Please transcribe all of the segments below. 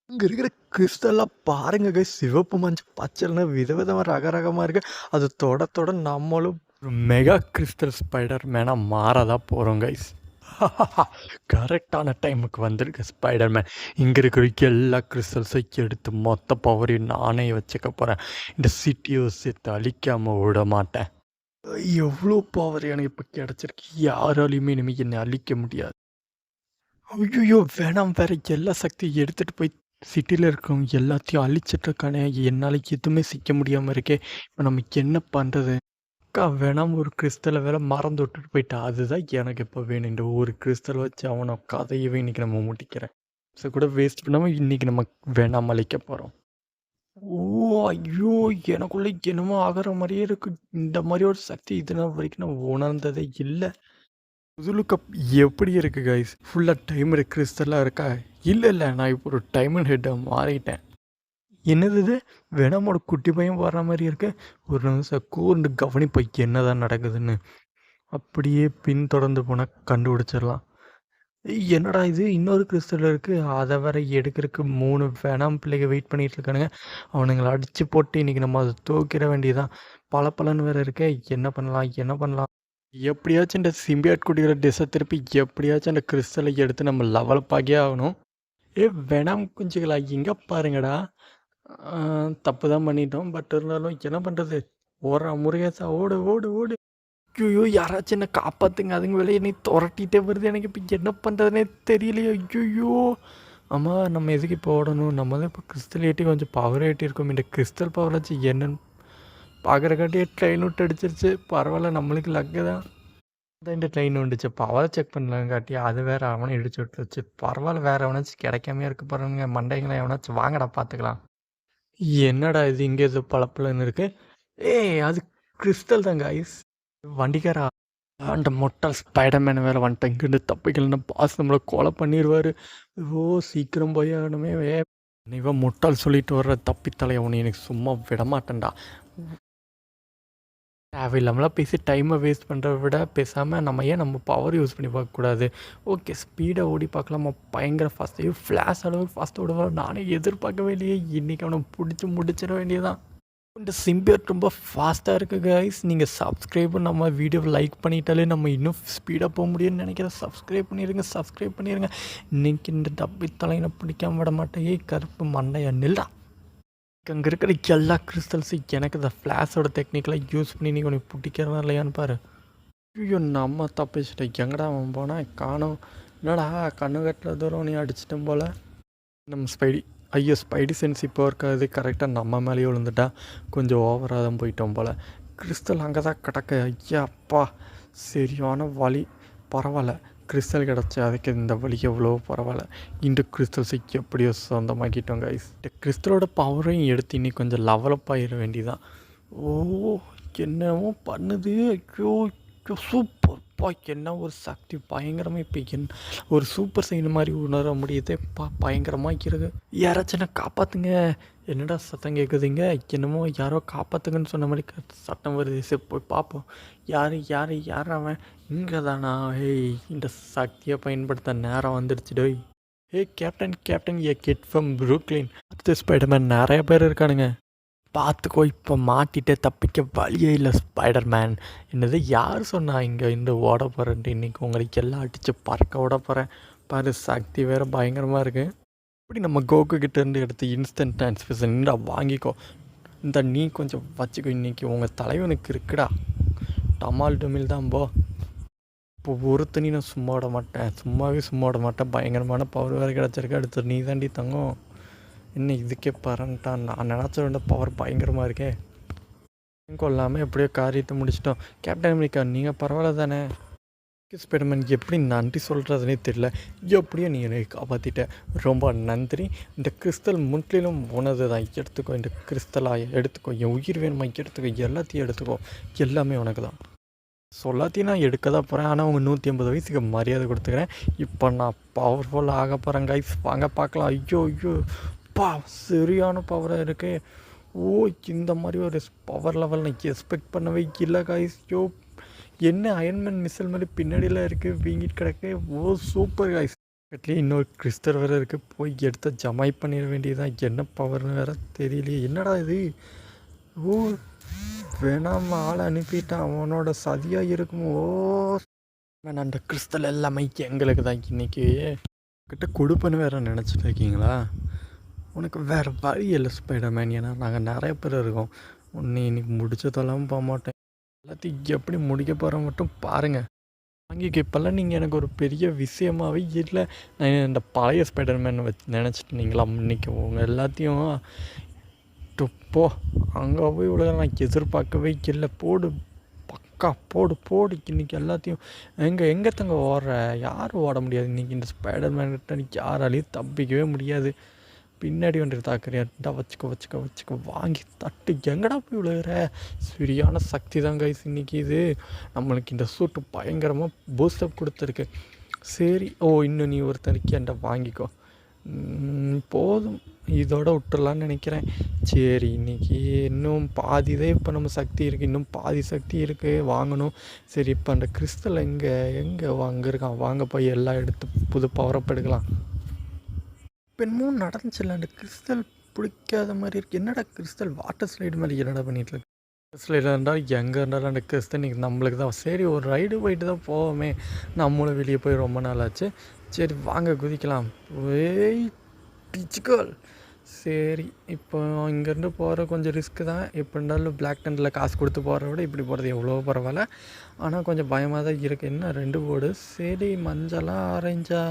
இங்க இருக்கிற கிறிஸ்டல்லாம் பாருங்க கைஸ். சிவப்பு, மஞ்சள், பச்சைன்னு விதவிதமா ரகரகமா இருக்கு. அது தொட தொட நம்மளும் ஒரு மெகா கிறிஸ்டல் ஸ்பைடர் மேனா மாறதான் போகிறோம் கைஸ். கரெக்டான டைமுக்கு வந்திருக்கு ஸ்பைடர் மேன். இங்கே இருக்கிற எல்லா கிறிஸ்டல்ஸையும் எடுத்து மொத்த பவரையும் நானே வச்சுக்க போகிறேன். இந்த சிட்டியை சேர்த்து அழிக்காமல் விட மாட்டேன். எவ்வளோ பவர் எனக்கு இப்போ கிடச்சிருக்கு. யாராலையுமே இனிமேல் என்னை அழிக்க முடியாது. ஐயோ வேணாம், வேற எல்லா சக்தியும் எடுத்துகிட்டு போய் சிட்டியில் இருக்கிறவங்க எல்லாத்தையும் அழிச்சிட்டு இருக்கானே. என்னால் எதுவுமே சிக்க முடியாமல் இருக்கே. இப்போ நம்ம என்ன பண்ணுறது? அக்கா வேணாம், ஒரு கிறிஸ்டலை வேற மறந்து விட்டுட்டு போயிட்டா. அதுதான் எனக்கு இப்போ வேணும். இந்த ஒரு கிறிஸ்டல் வச்சு அவனை கதையவே இன்றைக்கி நம்ம முடிக்கிறேன். ஸோ கூட வேஸ்ட் பண்ணாமல் இன்றைக்கி நம்ம வேணாம் அழிக்க போகிறோம். ஓ ஐயோ, எனக்குள்ளே என்னமோ ஆகிற மாதிரியே இருக்கு. இந்த மாதிரி ஒரு சக்தி இதனால் வரைக்கும் நான் உணர்ந்ததே இல்லை. புதுலு கப் எப்படி இருக்கு கைஸ்? ஃபுல்லாக டைமர் கிறிஸ்டலாக இருக்கா? இல்லை நான் இப்போ ஒரு டைமண்ட் ஹெட்டாக மாறிட்டேன். என்னது இது? வெனமோட குட்டி பையன் வர்ற மாதிரி இருக்கு. ஒரு நிமிஷம் கூர்ந்து கவனிப்பை என்னதான் நடக்குதுன்னு. அப்படியே பின்தொடர்ந்து போனால் கண்டுபிடிச்சிடலாம். என்னடா இது, இன்னொரு கிறிஸ்டல் இருக்குது. அதை வேற எடுக்கிறதுக்கு 3 வேணாம் பிள்ளைங்க வெயிட் பண்ணிகிட்டு இருக்கானுங்க. அவனுங்களை அடித்து போட்டு இன்றைக்கி நம்ம அதை தூக்கிட வேண்டியதான். பலன்னு வேறு இருக்கே. என்ன பண்ணலாம்? எப்படியாச்சும் இந்த சிம்பியாட் குடிக்கிற டிஷ்ஷை திருப்பி எப்படியாச்சும் அந்த கிறிஸ்டலை எடுத்து நம்ம லெவலப் ஆகியே ஆகணும். வேணாம் குஞ்சுகளா, இங்கே பாருங்கடா. தப்பு தான் பண்ணிட்டோம். பட் இருந்தாலும் என்ன பண்ணுறது? ஓடுறா முருகேசா, ஓடு ஓடு ஓடு. ஐயோ யாராச்சும் என்ன காப்பாற்றுங்க. அதுங்க வேலையை என்னை துரட்டிகிட்டே வருது. எனக்கு இப்போ என்ன பண்ணுறதுனே தெரியலையே. ஐயோ ஆமாம், நம்ம எதுக்கு இப்போ ஓடணும்? நம்ம தான் இப்போ கிறிஸ்டல் ஏட்டி கொஞ்சம் பவர் ஏட்டியிருக்கோம். இந்த கிறிஸ்டல் பவர் வச்சு என்னன்னு பார்க்குறக்காட்டியே ட்ரெயின் விட்டு அடிச்சிருச்சு. பரவாயில்ல, நம்மளுக்கு லக்கு தான். இந்த ட்ரெயின் வந்துச்சு. பவரை செக் பண்ணலங்காட்டி அது வேறு அவனை இடிச்சு விட்டுருச்சு. பரவாயில்ல, வேறு எவனாச்சும் கிடைக்காமையே இருக்க பாருங்க. மண்டைங்களை எவனாச்சும் வாங்கடா பார்த்துக்கலாம். என்னடா இது, இங்கே இது பளபளன்னு இருக்குது. அது கிறிஸ்டல் தான் கைஸ். வண்டிக்காரா, அந்த மொட்டல் ஸ்பைடர்மேன் வேறு வந்துட்டேன். இங்கிருந்து தப்பிக்கலன்னா பாஸ் நம்மளை கொலை பண்ணிடுவார். ஓ சீக்கிரம் போய் ஆகணுமே. இவன் முட்டாள் சொல்லிட்டு வர்ற தப்பித்தலை அவனை எனக்கு சும்மா விடமாட்டேன்டா. தேவையில்லாமலாம் பேசி டைமை வேஸ்ட் பண்ணுறத விட பேசாமல் நம்ம ஏன் நம்ம பவர் யூஸ் பண்ணி பார்க்கக்கூடாது? ஓகே, ஸ்பீடாக ஓடி பார்க்கலாமா? பயங்கர ஃபாஸ்ட்டாக ஃப்ளாஷ் அளவுக்கு ஃபாஸ்ட்டாக ஓடுவார். நானே எதிர்பார்க்கவே இல்லையே. இன்றைக்கி அவனை பிடிச்சி முடிச்சிட வேண்டியதான். இந்த சிம்பியட் ரொம்ப ஃபாஸ்ட்டாக இருக்குது கைஸ். நீங்கள் சப்ஸ்கிரைபு நம்ம வீடியோவை லைக் பண்ணிட்டாலே நம்ம இன்னும் ஸ்பீடாக போக முடியும்னு நினைக்கிறேன். சப்ஸ்கிரைப் பண்ணிடுங்க. இன்றைக்கி இந்த டப்பி தலையினை பிடிக்காம விட மாட்டேன். கருப்பு மண்டையா நில்லா. அங்கே இருக்கிற எல்லா கிறிஸ்டல்ஸும் எனக்கு இந்த ஃப்ளாஷோட டெக்னிக்கெலாம் யூஸ் பண்ணி நீங்கள் உனக்கு பிடிக்கிறதா இல்லையான்னு பாரு. ஐயோ நம்ம தப்பிச்சிட்டேன். எங்கடா அவன் போனால் காணும். என்னடா கண்ணு கட்டுற தூரம் நீ அடிச்சிட்டோம் போல். நம்ம ஸ்பைடி சென்ஸ் இப்போ இருக்காது. கரெக்டாக நம்ம மேலேயே விழுந்துட்டா. கொஞ்சம் ஓவராக தான் போயிட்டோம் போல். கிறிஸ்டல் அங்கே தான் கிடக்க. ஐயா அப்பா, சரியான வலி. பரவாயில்ல, கிறிஸ்டல் கிடச்சி அதுக்கு இந்த வழி எவ்வளோ பரவாயில்ல. இந்த கிறிஸ்டல்ஸை எப்படியோ சொந்தமாக்கிட்டோம் கைஸ். இந்த கிறிஸ்டலோட பவரையும் எடுத்து இன்னி கொஞ்சம் லெவலப் ஆகிட வேண்டியதான். ஓ என்னவோ பண்ணுது. ஐயோ சூப்பர்ப்பா, என்ன ஒரு சக்தி பயங்கரமாக. இப்போ ஒரு சூப்பர் சைன் மாதிரி உணர முடியுதே. பயங்கரமாக இருக்கு. யாராச்சும் காப்பாற்றுங்க. என்னடா சத்தம் கேட்குதுங்க? என்னமோ யாரோ காப்பாற்றுங்கன்னு சொன்ன மாதிரி சட்டம் வருது. சரி போய் பார்ப்போம். யார் அவன்? இங்கே தானா? இந்த சக்தியை பயன்படுத்த நேரம் வந்துடுச்சு டோய். Captain a kid from Brooklyn. அடுத்த ஸ்பைடர்மேன் நிறைய பேர் இருக்கானுங்க. பார்த்துக்கோ, இப்போ மாட்டிகிட்டே தப்பிக்க வழியே இல்லை ஸ்பைடர்மேன். என்னது யார் சொன்னா இங்கே இந்த ஓட போகிறேன்ட்டு? இன்றைக்கி உங்களுக்கு எல்லாம் அடித்து பறக்க ஓட போகிறேன் பாரு. சக்தி வேறு பயங்கரமாக இருக்குது. இப்படி நம்ம கோகு கிட்டேருந்து எடுத்து இன்ஸ்டன்ட் ட்ரான்ஸ்ஃபர்ஷன் வாங்கிக்கோ. இந்த நீ கொஞ்சம் வச்சுக்கோ. இன்றைக்கி உங்கள் தலைவனுக்கு இருக்குடா. டமால் டுமில் தான் போ. இப்போ ஒருத்தனி நான் சும்மாவே சும்மா விட மாட்டேன். பயங்கரமான பவர் வேறு கிடச்சிருக்கு. அடுத்து நீ தாண்டி தங்கும். என்ன இதுக்கே பரன்ட்டான்? நான் நினச்ச வேண்ட பவர் பயங்கரமாக இருக்கே. கொள்ளாமல் எப்படியோ காரியத்தை முடிச்சிட்டோம். கேப்டன் அமெரிக்கா, நீங்கள் பரவாயில்ல தானே? ஸ்பைடர்மேன் எப்படி நன்றி சொல்கிறதுனே தெரியல. எப்படியோ நீ என்னை காப்பாற்றிட்ட, ரொம்ப நன்றி. இந்த கிறிஸ்டல் முற்றிலும் உனது தான். எடுத்துக்கோ, இந்த கிறிஸ்டலாக எடுத்துக்கோ. என் உயிர் வேணுமா எடுத்துக்கோ. எல்லாத்தையும் எடுத்துக்கோ. எல்லாமே உனக்கு தான். சொல்லாத்தையும் நான் எடுக்க தான் போகிறேன். ஆனால் அவங்க 150 வயசுக்கு மரியாதை கொடுத்துக்கிறேன். இப்போ நான் பவர்ஃபுல் ஆக போகிறேன் கைஸ். வாங்க பார்க்கலாம். ஐயோ சரியான பவராக இருக்கு. இந்த மாதிரி ஒரு பவர் லெவல் நான் எக்ஸ்பெக்ட் பண்ணவே இல்லை கைஸ். என்ன அயன்மேன் மிசைல் மாதிரி பின்னாடியில் இருக்குது, வீங்கிட்டு கிடக்கு. Super guys. பக்கத்துலேயே இன்னொரு கிறிஸ்டர் வேறு இருக்குது, போய் எடுத்து ஜமாய் பண்ணிட வேண்டியதுதான். என்ன பவர்னு வேறு தெரியலையே. என்னடா இது? ஓ, வேணாம் ஆளை அனுப்பிட்டான், அவனோட சதியாக இருக்குமோ? வேணாம், அந்த கிறிஸ்டல் எல்லாமே எங்களுக்கு தான் இன்றைக்கி கிட்ட கொடுப்பேன்னு வேறு நினச்சிட்டு இருக்கீங்களா? உனக்கு வேறு வழி இல்லை ஸ்பைடர்மேன், ஏன்னா நாங்கள் நிறைய பேர் இருக்கோம். உன்னை இன்னைக்கு முடிச்சதெல்லாம் போக மாட்டேன். எல்லாத்தையும் எப்படி முடிக்க போகிறோம் மட்டும் பாருங்கள். வாங்கிக்க. இப்போல்லாம் நீங்கள் எனக்கு ஒரு பெரிய விஷயமாகவே இல்லை. நான் இந்த பழைய ஸ்பைடர்மேன் வச்சு நினச்சிட்டு இன்றைக்கி உங்கள் எல்லாத்தையும் போ அங்கே போய் இவ்வளோ நான் எதிர்பார்க்கவே இல்லை. போடு பக்கா, போடு போடு. இன்றைக்கி எல்லாத்தையும் எங்கே தங்க ஓடுற? யாரும் ஓட முடியாது இன்றைக்கி. இந்த ஸ்பைடர்மேன்கிட்ட இன்றைக்கி யாராலையும் தப்பிக்கவே முடியாது. பின்னாடி வந்துட்டு தாக்குறியா? வச்சுக்க வாங்கி தட்டு. எங்கடா போய் விழுகிற? சரியான சக்தி தான் கைஸ் இன்றைக்கி. இது நம்மளுக்கு இந்த சூட்டு பயங்கரமாக பூஸ்டப் கொடுத்துருக்கு. சரி, இன்னும் நீ ஒருத்தருக்கு என்கிட்ட வாங்கிக்கோ. போதும், இதோட விட்டுறலான்னு நினைக்கிறேன். சரி, இன்றைக்கி இன்னும் பாதி தான் இப்போ நம்ம சக்தி இருக்குது, இன்னும் பாதி சக்தி இருக்குது வாங்கணும். சரி, இப்போ அந்த கிறிஸ்டல் எங்கே அங்கே இருக்கான்? வாங்க போய் எல்லாம் எடுத்து புது பவரப் எடுக்கலாம். என்னமோ நடந்துச்சுல்ல, அந்த கிறிஸ்டல் பிடிக்காத மாதிரி இருக்குது. என்னடா கிறிஸ்டல் வாட்டர் ஸ்லைடு மாதிரி என்னடா பண்ணிகிட்ருக்கு? ஸ்லைடில் இருந்தால் எங்கே இருந்தாலும் அந்த கிறிஸ்டல் இன்றைக்கி நம்மளுக்கு தான். சரி, ஒரு ரைடு போயிட்டு தான் போவோமே, நம்மளும் வெளியே போய் ரொம்ப நாள் ஆச்சு. சரி வாங்க குதிக்கலாம். டிச்சிக்கல். சரி, இப்போ இங்கேருந்து போகிற கொஞ்சம் ரிஸ்க்கு தான். எப்படி இருந்தாலும் பிளாக் டெண்டில் காசு கொடுத்து போகிறத விட இப்படி போகிறது எவ்வளோ பரவாயில்ல. ஆனால் கொஞ்சம் பயமாக தான் இருக்குது. என்ன 2 போர்டு? சரி, மஞ்சளாக ஆரஞ்சா?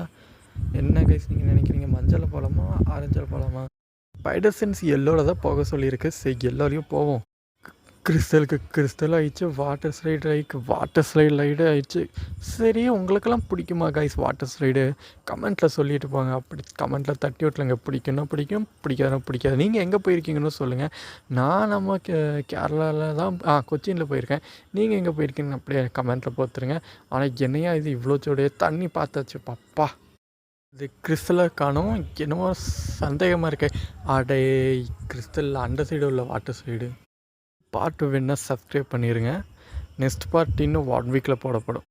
என்ன கைஸ் நீங்கள் நினைக்கிறீங்க? மஞ்சள் போகலாமா ஆரஞ்சில் போகலாமா? ஸ்பைடர் சென்ஸ் எல்லோவில் தான் போக சொல்லியிருக்கு. சரி, எல்லோரையும் போவோம். கிறிஸ்டல் ஆயிடுச்சு. வாட்டர் ஸ்லைடு ஆயிடுச்சு. சரி, உங்களுக்கெல்லாம் பிடிக்குமா கைஸ் வாட்டர் ஸ்லைடு? கமெண்ட்டில் சொல்லிட்டு போங்க. அப்படி கமெண்ட்டில் தட்டி விட்லங்க. பிடிக்குன்னா பிடிக்கும், பிடிக்காது. நீங்கள் எங்கே போயிருக்கீங்கன்னு சொல்லுங்கள். நான் நம்ம கேரளாவில் தான் கொச்சினில் போயிருக்கேன். நீங்கள் எங்கே போயிருக்கீங்கன்னு அப்படியே கமெண்ட்டில் போத்துருங்க. ஆனால் என்னையா இது இவ்வளோ சோடைய தண்ணி பார்த்தாச்சு பாப்பா. இது கிறிஸ்டலை காணும். என்னமோ சந்தேகமாக இருக்கு. அடே, கிறிஸ்டலில் அந்த சைடு உள்ள வாட்டர் சைடு. பார்ட் வேணால் சப்ஸ்கிரைப் பண்ணிடுங்க. நெக்ஸ்ட் பார்ட் இன்னும் 1 வீக்கில் போடப்படும்.